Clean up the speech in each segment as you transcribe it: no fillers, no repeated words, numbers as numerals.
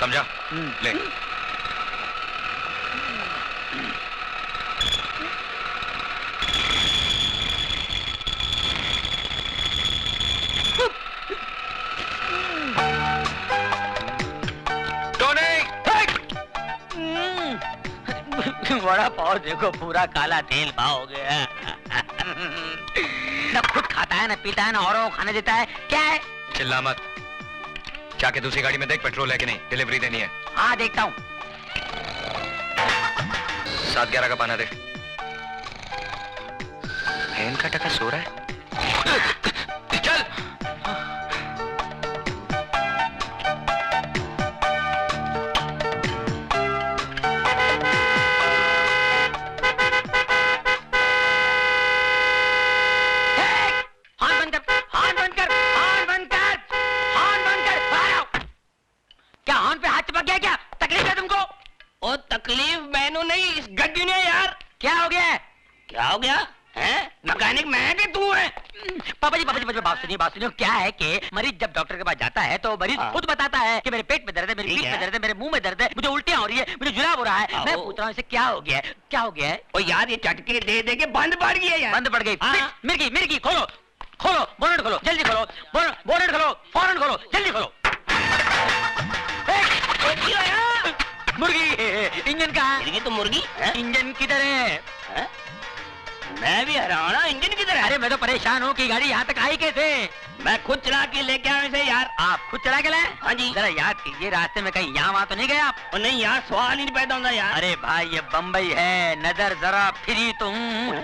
समझा? ले। बड़ा पाव देखो, पूरा काला तेल पाव हो गया। न खुद खाता है, न पीता है, न औरों को खाने देता है। क्या है? चिल्ला मत। जाके दूसरी गाड़ी में देख पेट्रोल है कि नहीं, डिलीवरी देनी है। हाँ देखता हूँ। 7-11 का पाना दे। इनका टका सो रहा है। चल। तकलीफ मैनू नहीं, इस गड्डी ने यार। क्या हो गया? क्या हो गया? हैं? मैकेनिक मैं कि तू है? पापा जी बात सुनिए। क्या है कि मरीज जब डॉक्टर के पास जाता है तो मरीज खुद बताता है कि मेरे पेट में दर्द है, मेरी पीठ में दर्द है, मेरे मुंह में दर्द है, मुझे उल्टियां हो रही है, मुझे जुलाब हो रहा है। मैं पूछ रहा हूँ इसे क्या हो गया है? क्या हो गया है? ओ यार, ये चटके दे दे के बंद पड़ गई है यार। बंद पड़ गई। मिर्गी खोलो बोनट खोलो, जल्दी खोलो। बोनट खोलो, फौरन खोलो, जल्दी खोलो। मुर्गी, इंजन कहाँ है? तो मुर्गी इंजन किधर है? मैं भी हैरान हूँ, इंजन किधर है? अरे मैं तो परेशान हूँ कि गाड़ी यहाँ तक आई कैसे? मैं खुद चला के लेके आया इसे यार। आप खुद चला के लाए? हाँ जी। जरा याद कीजिए, रास्ते में कहीं यहाँ वहाँ तो नहीं गए आप? नहीं यार, सवाल ही नहीं पैदा होता यार। अरे भाई ये बम्बई है, नजर जरा फिरी तुम,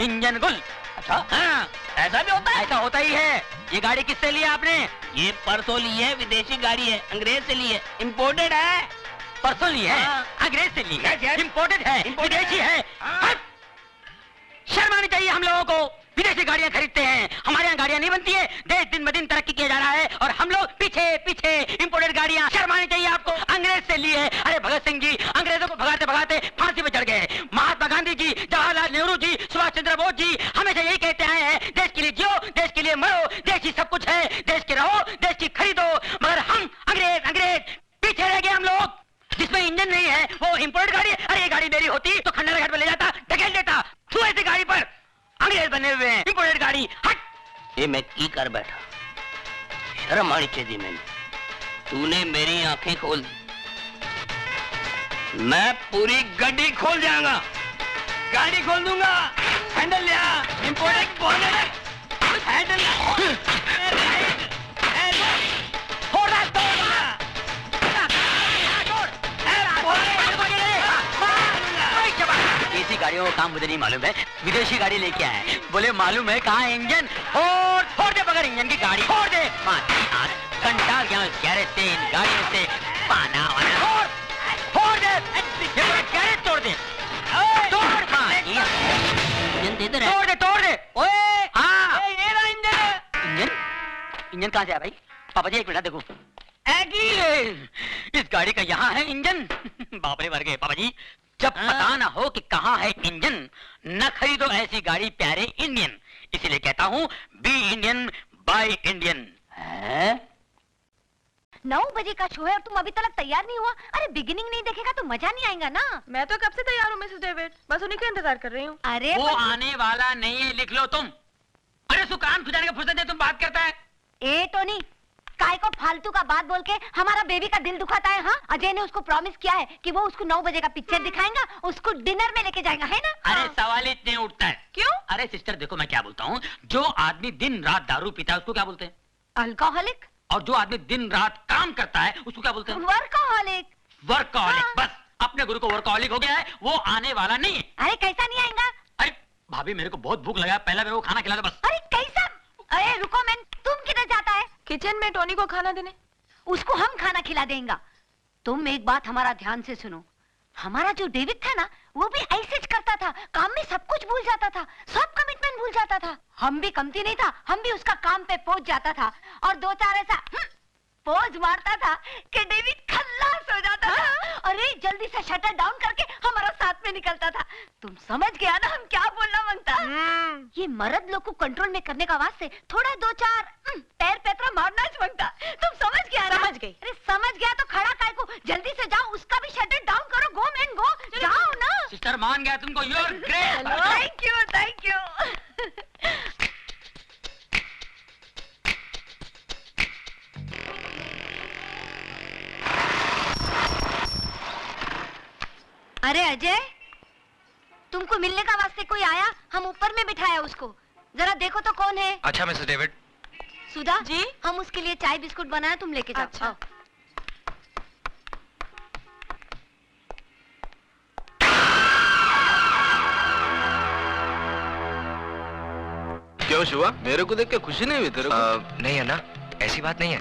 इंजन गुल। अच्छा हाँ, ऐसा भी होता है? ऐसा होता ही है। ये गाड़ी किससे ली आपने? ये परसों ली है, विदेशी गाड़ी है, अंग्रेज से ली है, इम्पोर्टेड है। परसों ली है, अंग्रेज से ली है, इम्पोर्टेड है, विदेशी है। शर्म आनी चाहिए हम लोगों को। विदेशी गाड़ियां खरीदते हैं, हमारे यहाँ गाड़ियां नहीं बनती है। देश दिन ब दिन तरक्की किया जा रहा है और हम लोग पीछे इम्पोर्टेड गाड़ियां। शर्म आनी चाहिए आपको। अंग्रेज से ली है। अरे भगत सिंह जी अंग्रेजों को भगाते भगाते फांसी पे चढ़ गए। महात्मा गांधी जी, जवाहरलाल नेहरू जी, सुभाष चंद्र बोस जी हमेशा यही कहते आए हैं, देश के लिए जियो, देश के लिए मरो, देश ही सब कुछ है, देश के रहो, देश की खरीदो। मगर हम अंग्रेज पीछे रह गए। हम लोग जिसमें इंजन नहीं है वो इम्पोर्टेड गाड़ी है। अरे ये गाड़ी मेरी होती तो खंडर घाट में ले जाता, ढकेल देता। तू ऐसी गाड़ी पर अंग्रेज बने हुए हैं, इम्पोर्टेड गाड़ी। हट। ये मैं की कर बैठा, शर्म आनी चाहिए मैंने। तूने मेरी आंखें खोल दी, मैं पूरी गड्डी खोल जाऊंगा, गाड़ी खोल दूंगा। हैंडल लिया, इम्पोर्टेड बोनट, हैंडल देसी गाड़ियों का काम मुझे नहीं मालूम है, विदेशी गाड़ी लेके आए। बोले मालूम है कहाँ इंजन? फोड़ दे बगैर इंजन की गाड़ी, फोड़ दे। घंटा गया गैरेज से, इन गाड़ियों से पाना वाना। फोड़ दे, गैरेज तोड़ दे, तोड़ दे। ओए हाँ, इंजन कहाँ से आया भाई? पापा जी एक मिनट देखो, इस गाड़ी का यहाँ है इंजन। बापरे मर गए पापा जी। जब पता ना हो कि कहाँ है इंजन, न खरीदो ऐसी गाड़ी प्यारे इंडियन। इसीलिए कहता हूँ बी इंडियन बाय इंडियन। 9 बजे का शो है और तुम अभी तक तैयार नहीं हुआ। अरे बिगिनिंग नहीं देखेगा तो मजा नहीं आएगा ना। मैं तो कब से तैयार हूँ मिसेस डेविड, बस उन्हीं का इंतजार कर रही हूँ। अरे वो आने वाला नहीं है, लिख लो तुम। अरे सुकान खुजाने का फुर्सत है, तुम बात करता है। ए टोनी, काय को फालतू का बात बोल के हमारा बेबी का दिल दुखाता है? हाँ, अजय ने उसको प्रॉमिस किया है कि वो उसको 9 बजे का पिक्चर दिखाएगा, उसको डिनर में लेके जाएगा, है ना? अरे सवाल ही नहीं उठता है। क्यों? अरे सिस्टर देखो मैं क्या बोलता हूँ, जो आदमी दिन रात दारू पीता है उसको क्या बोलते हैं? अल्कोहलिक। और जो आदमी दिन रात काम करता है उसको क्या बोलते हैं? वर्कोहलिक। वर्कोहलिक। हाँ। बस अपने गुरु को वर्कोहलिक हो गया है, वो आने वाला नहीं है। अरे कैसा नहीं आएगा? अरे भाभी मेरे को बहुत भूख लगा, पहले मेरे को खाना खिला दो बस। अरे कैसा? अरे रुको मैन, तुम किधर जाता है? किचन में टोनी को खाना देने। उसको हम खाना खिला देंगे। तुम एक बात हमारा ध्यान से सुनो, हमारा जो डेविड था ना, वो भी ऐसे ही करता था, काम में सब कुछ भूल जाता था, सब कमिटमेंट भूल जाता था। हम भी कमती नहीं था, हम भी उसका काम पे पहुंच जाता था और 2-4 ऐसा पोज मारता था कि डेविड खल्लास हो जाता था। अरे जल्दी से शटर डाउन करके हमारा साथ में निकलता था। तुम समझ गया ना हम क्या बोलना मांगता? ये मर्द लोग को कंट्रोल में करने का वास्ते थोड़ा दो चार पैर पैतरा मारना ही बनता। तुम समझ गया ना? समझ गई। अरे समझ गया तो खड़ा काय को, जल्दी से जाओ, उसका भी शटर डाउन करो। गो मैन गो, जाओ ना। सिस्टर मान गया तुमको, you are great. Thank you thank you. अरे अजय, तुमको मिलने का वास्ते कोई आया, हम ऊपर में बिठाया उसको, जरा देखो तो कौन है। अच्छा मिसेस डेविड। सुधा जी? हम उसके लिए चाय बिस्कुट बनाए, तुम लेके जाओ। अच्छा। आओ। क्यों शिवा, मेरे को देख के खुशी नहीं हुई तेरे को? नहीं अन्ना, ऐसी बात नहीं है।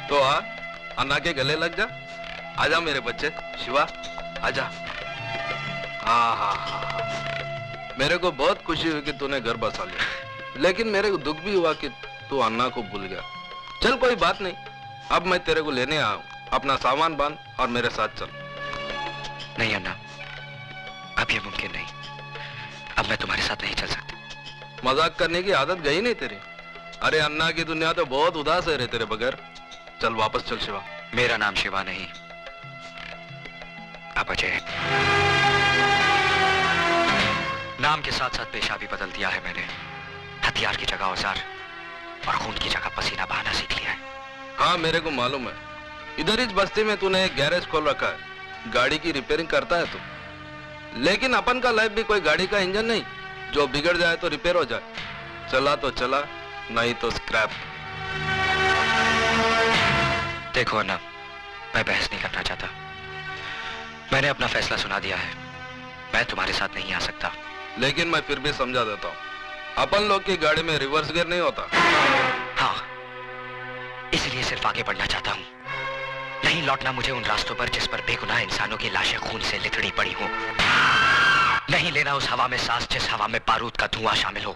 तो आ, अन्ना के गले लग जा। आजा मेरे बच्चे, शिवा आजा। हाँ, मेरे को बहुत खुशी हुई कि तूने घर बसा लिया, लेकिन मेरे को दुख भी हुआ कि तू अन्ना को भूल गया। चल कोई बात नहीं, अब मैं तेरे को लेने आया हूँ। अपना सामान बांध और मेरे साथ चल। नहीं अन्ना, अब ये मुमकिन नहीं। अब मैं तुम्हारे साथ नहीं चल सकता। मजाक करने की आदत गई नहीं तेरी। अरे अन्ना की दुनिया तो बहुत उदास है रे तेरे बगैर। चल वापस चल शिवा। मेरा नाम शिवा नहीं, अब अजय है। नाम के साथ साथ पेशा भी बदल दिया है मैंने। हथियार की जगह औजार और खून की जगह पसीना बहाना सीख लिया है। हाँ मेरे को मालूम है, इधर इस बस्ती में तूने एक गैरेज खोल रखा है, गाड़ी की रिपेयरिंग करता है तू। लेकिन अपन का लाइफ भी कोई गाड़ी का इंजन नहीं, जो बिगड़ जाए तो रिपेयर हो जाए। चला तो चला, नहीं तो स्क्रैप। देखो अन्ना, मैं बहस नहीं करना चाहता। मैंने अपना फैसला सुना दिया है। मैं तुम्हारे साथ नहीं आ सकता। लेकिन मैं फिर भी समझा देता हूँ, अपन लोग की गाड़ी में रिवर्स गियर नहीं होता। हाँ, इसलिए सिर्फ आगे बढ़ना चाहता हूँ, नहीं लौटना मुझे उन रास्तों पर जिस पर बेगुनाह इंसानों की लाशें खून से लिथड़ी पड़ी हो। नहीं लेना उस हवा में सांस जिस हवा में बारूद का धुआं शामिल हो।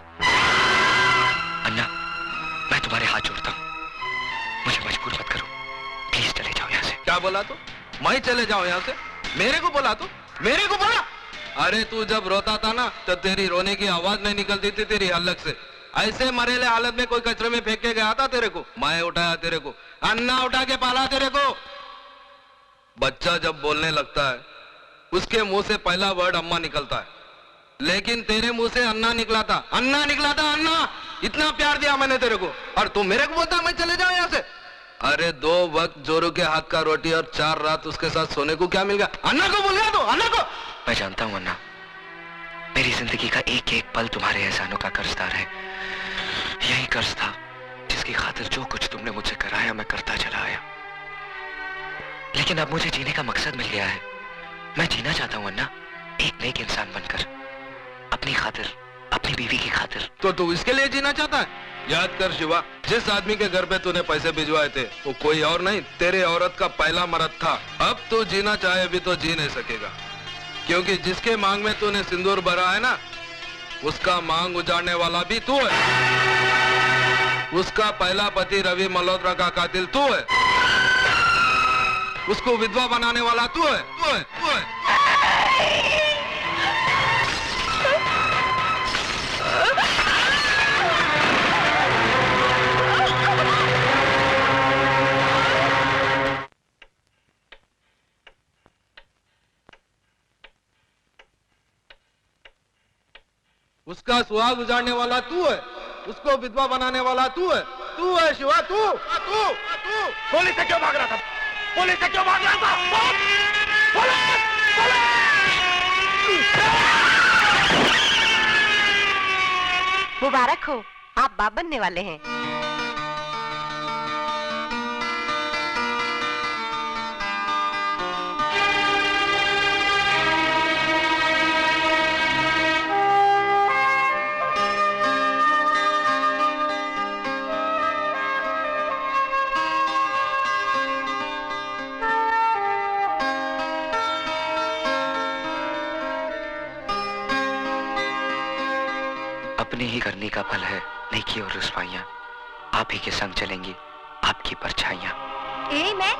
अन्ना, मैं तुम्हारे हाथ जोड़ता हूँ, मुझे मजबूर मत करो। प्लीज चले जाओ यहाँ से। क्या बोला तू? मैं चले जाऊं यहाँ से? मेरे को बोला तू? मेरे को बोला? अरे तू जब रोता था ना, तो तेरी रोने की आवाज नहीं निकलती थी तेरी हलक से। ऐसे मरेले हालत में कोई कचरे में फेंक के गया था तेरे को? मैं उठाया तेरे को, अन्ना उठा के पाला तेरे को। बच्चा जब बोलने लगता है, उसके मुंह से पहला वर्ड अम्मा निकलता है, लेकिन तेरे मुंह से अन्ना निकला था। अन्ना निकला था, अन्ना। इतना प्यार दिया मैंने तेरे को, और तू मेरे को बोलता मैं चले जाऊं यहाँ से? अरे 2 वक्त जोरू के हाथ का रोटी और 4 रात उसके साथ सोने को क्या मिल गया? अन्ना को भूल गया तू? अन्ना को? मैं जानता हूँ अन्ना, मेरी जिंदगी का एक एक पल तुम्हारे एहसानों का कर्जदार है। यही कर्ज था जिसकी खातिर जो कुछ तुमने मुझसे कराया मैं करता चला आया। लेकिन अब मुझे जीने का मकसद मिल गया है। मैं जीना चाहता हूँ अन्ना, एक नेक इंसान बनकर, अपनी खातिर, अपनी बीवी की खातिर। तो तू इसके लिए जीना चाहता है? याद कर शिवा, जिस आदमी के घर पे तूने पैसे भिजवाए थे वो कोई और नहीं, तेरे औरत का पहला मर्द था। अब तू जीना चाहे भी तो जी नहीं सकेगा, क्योंकि जिसके मांग में तूने सिंदूर भरा है ना, उसका मांग उजाड़ने वाला भी तू है। उसका पहला पति रवि मल्होत्रा का कातिल तू है। उसको विधवा बनाने वाला तू है, तू है, तू है। उसका सुहाग उजाड़ने वाला तू है, उसको विधवा बनाने वाला तू है शिवा, तू। पुलिस से क्यों भाग रहा था? पुलिस से क्यों भाग रहा था? मुबारक हो, आप बाप बनने वाले हैं। अपनी ही करनी का फल है नेकी और रुसवाइयां। आप ही के संग चलेंगी आपकी परछाइयां। ए मैन,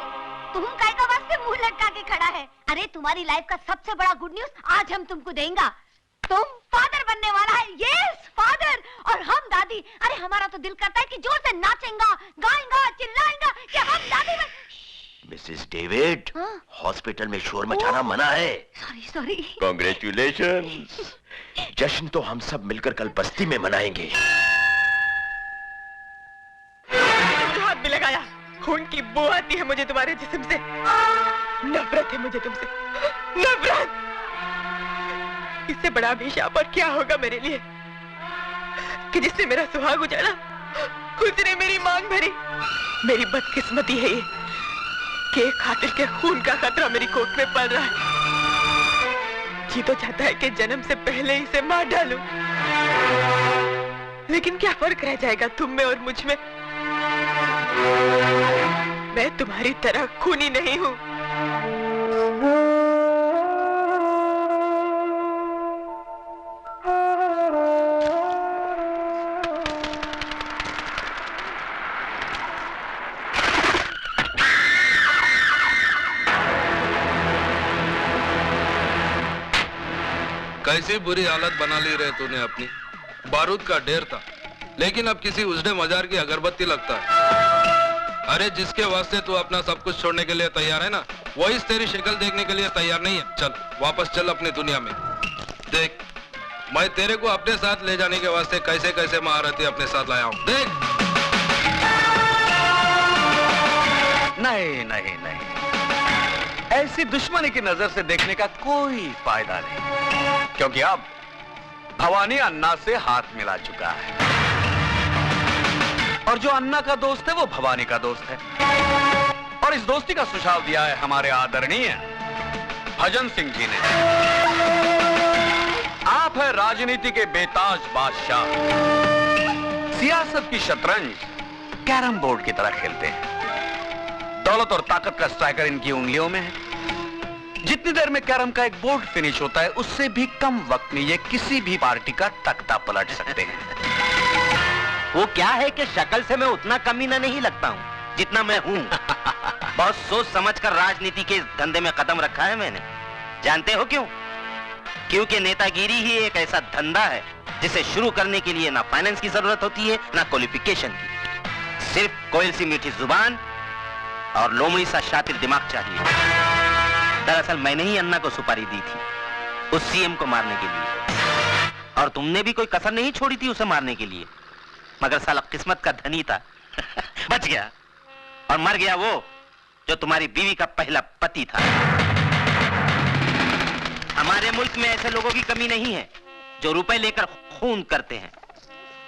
तुम काय का वास्ते मुंह लटका के खड़ा है? अरे तुम्हारी लाइफ का सबसे बड़ा गुड न्यूज आज हम तुमको देंगे। तुम फादर बनने वाला है। तो दिल करता है कि जोर से नाचेंगा, गाएंगा, चिल्लाएंगा कि हम दादी बन। मिसेस डेविड, हाँ? हॉस्पिटल में शोर मचाना मना है। Sorry sorry. कॉन्ग्रेचुलेशंस। जश्न तो हम सब मिलकर कल बस्ती में मनाएंगे। हाथ भी लगाया, खून की बू आती है मुझे तुम्हारे जिस्म से। नफरत है मुझे तुमसे, नफरत। इससे बड़ा अभिशाप और क्या होगा मेरे लिए कि जिससे मेरा सुहाग उजाड़ा उसने मेरी मांग भरी। मेरी बदकिस्मती है ये कि एक कातिल के खून का खतरा मेरी कोख में पड़ रहा है। जी तो चाहता है कि जन्म से पहले इसे मार डालूं, लेकिन क्या फर्क रह जाएगा तुम में और मुझ में। मैं तुम्हारी तरह खूनी नहीं हूं। कैसी बुरी हालत बना ली रे तूने अपनी। बारूद का ढेर था, लेकिन अब किसी उजड़े मजार की अगरबत्ती लगता है। अरे जिसके वास्ते तू अपना सब कुछ छोड़ने के लिए तैयार है ना, वही तेरी शक्ल देखने के लिए तैयार नहीं है। चल वापस चल अपनी दुनिया में। देख, मैं तेरे को अपने साथ ले जाने के वास्ते कैसे कैसे महारथी अपने साथ लाया हूँ। देख। नहीं नहीं नहीं, ऐसी दुश्मनी की नजर से देखने का कोई फायदा नहीं, क्योंकि अब भवानी अन्ना से हाथ मिला चुका है, और जो अन्ना का दोस्त है वो भवानी का दोस्त है। और इस दोस्ती का सुझाव दिया है हमारे आदरणीय भजन सिंह जी ने। आप है राजनीति के बेताज बादशाह, सियासत की शतरंज कैरम बोर्ड की तरह खेलते हैं। दौलत और ताकत का स्ट्राइकर इनकी उंगलियों में है। जितनी देर में कैरम का एक बोर्ड फिनिश होता है, उससे भी कम वक्त में ये किसी भी पार्टी का तख्ता पलट सकते हैं। वो क्या है कि शक्ल से मैं उतना कमीना नहीं लगता हूँ जितना मैं हूँ। बहुत सोच समझकर राजनीति के इस धंधे में कदम रखा है मैंने। जानते हो क्यों? क्योंकि नेतागिरी ही एक ऐसा धंधा है जिसे शुरू करने के लिए ना फाइनेंस की जरूरत होती है ना क्वालिफिकेशन की। सिर्फ कोयल सी मीठी जुबान और लोमड़ी सा शातिर दिमाग चाहिए। दरअसल मैंने ही अन्ना को सुपारी दी थी उस सीएम को मारने के लिए, और तुमने भी कोई कसर नहीं छोड़ी थी उसे मारने के लिए। मगर साला किस्मत का धनी था बच गया, और मर गया वो जो तुम्हारी बीवी का पहला पति था। हमारे मुल्क में ऐसे लोगों की कमी नहीं है जो रुपए लेकर खून करते हैं।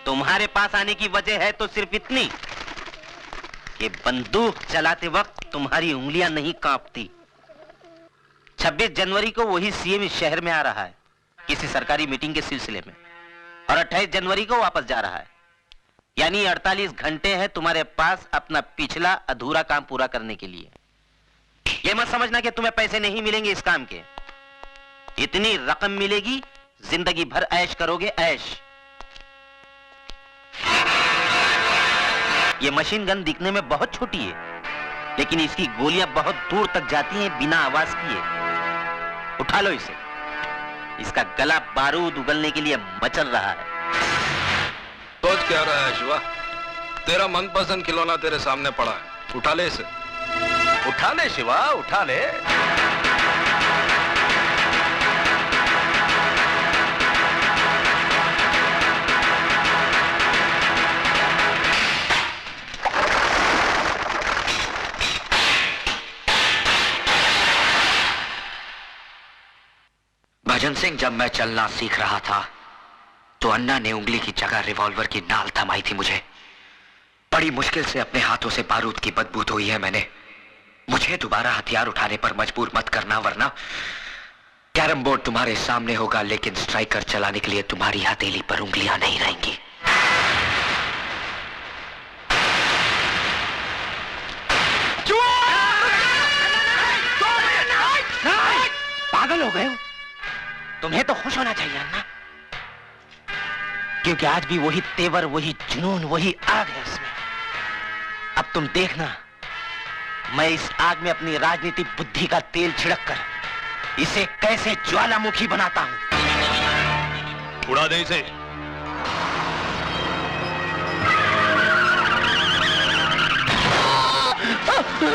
तुम्हारे पास आने की वजह है तो सिर्फ इतनी कि बंदूक चलाते वक्त तुम्हारी उंगलियां नहीं कांपती। 26 जनवरी को वही सीएम इस शहर में आ रहा है किसी सरकारी मीटिंग के सिलसिले में, और 28 जनवरी को वापस जा रहा है। यानी 48 घंटे हैं तुम्हारे पास अपना पिछला अधूरा काम पूरा करने के लिए। यह मत समझना कि तुम्हें पैसे नहीं मिलेंगे इस काम के। इतनी रकम मिलेगी, जिंदगी भर ऐश करोगे, ऐश। ये मशीन गन दिखने में बहुत छोटी है, लेकिन इसकी गोलियां बहुत दूर तक जाती हैं बिना आवाज किए। उठा लो इसे, इसका गला बारूद उगलने के लिए मचल रहा है। सोच क्या रहा है शिवा? तेरा मनपसंद खिलौना तेरे सामने पड़ा है, उठा ले इसे। उठा ले शिवा, उठा ले। भजन सिंह, जब मैं चलना सीख रहा था तो अन्ना ने उंगली की जगह रिवॉल्वर की नाल थमाई थी मुझे। बड़ी मुश्किल से अपने हाथों से बारूद की बदबू धोई है मैंने। मुझे दोबारा हथियार उठाने पर मजबूर मत करना, वरना कैरम बोर्ड तुम्हारे सामने होगा, लेकिन स्ट्राइकर चलाने के लिए तुम्हारी हथेली पर उंगलियां नहीं रहेंगी। पागल हो गए हो? तुम्हें तो खुश होना चाहिए अन्ना, क्योंकि आज भी वही तेवर, वही जुनून, वही आग है इसमें। अब तुम देखना, मैं इस आग में अपनी राजनीतिक बुद्धि का तेल छिड़ककर इसे कैसे ज्वालामुखी बनाता हूं। उड़ा दे इसे। भाभी,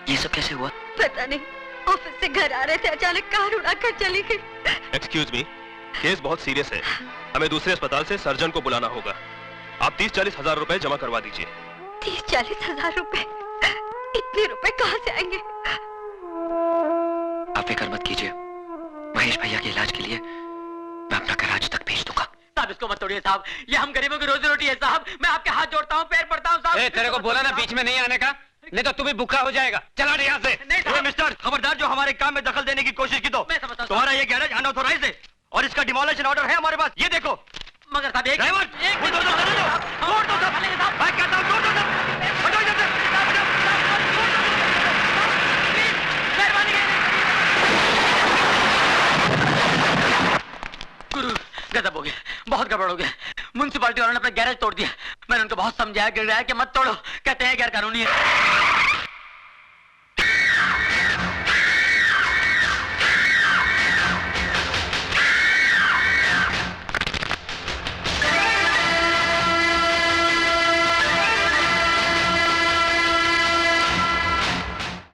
ये सब कैसे हुआ? पता नहीं, ऑफिस से घर आ रहे थे, अचानक कार उड़ाकर चली गई। एक्सक्यूज मी, केस बहुत सीरियस है, हमें दूसरे अस्पताल से सर्जन को बुलाना होगा। आप 30-40 हजार रुपए जमा करवा दीजिए। 30-40 हजार रुपए? इतने रुपए कहाँ से आएंगे? आप फिक्र मत कीजिए, महेश भैया के इलाज के लिए मैं अपना कराच तक भेज दूंगा। साहब इसको मत तोड़िए साहब, ये हम गरीबों की रोजी रोटी है साहब। मैं आपके हाथ जोड़ता हूँ, पैर पड़ता हूँ साहब। तेरे को बोला ना बीच में नहीं आने का, नहीं तो तू भी भूखा हो जाएगा। चला नहीं यहाँ से। नहीं मिस्टर, खबरदार जो हमारे काम में दखल देने की कोशिश की तो मैं समझता हूँ। तुम्हारा ये गैरेज अनऑथोराइज है और इसका डिमोलिशन ऑर्डर है हमारे पास। ये देखो। मगर साहब एक ड्राइवर, एक तोड़ दो, तोड़ दो, तोड़ दो सब। मैं कहता हूँ तोड़ दो सब। हटो इधर से। गुरु गजब हो गया, बहुत गड़बड़ हो गया। म्युनिसिपालिटी वालों ने अपना गैरेज तोड़ दिया। मैंने उनको बहुत समझाया, गिर रहा है कि मत तोड़ो, कहते हैं गैर कानूनी है।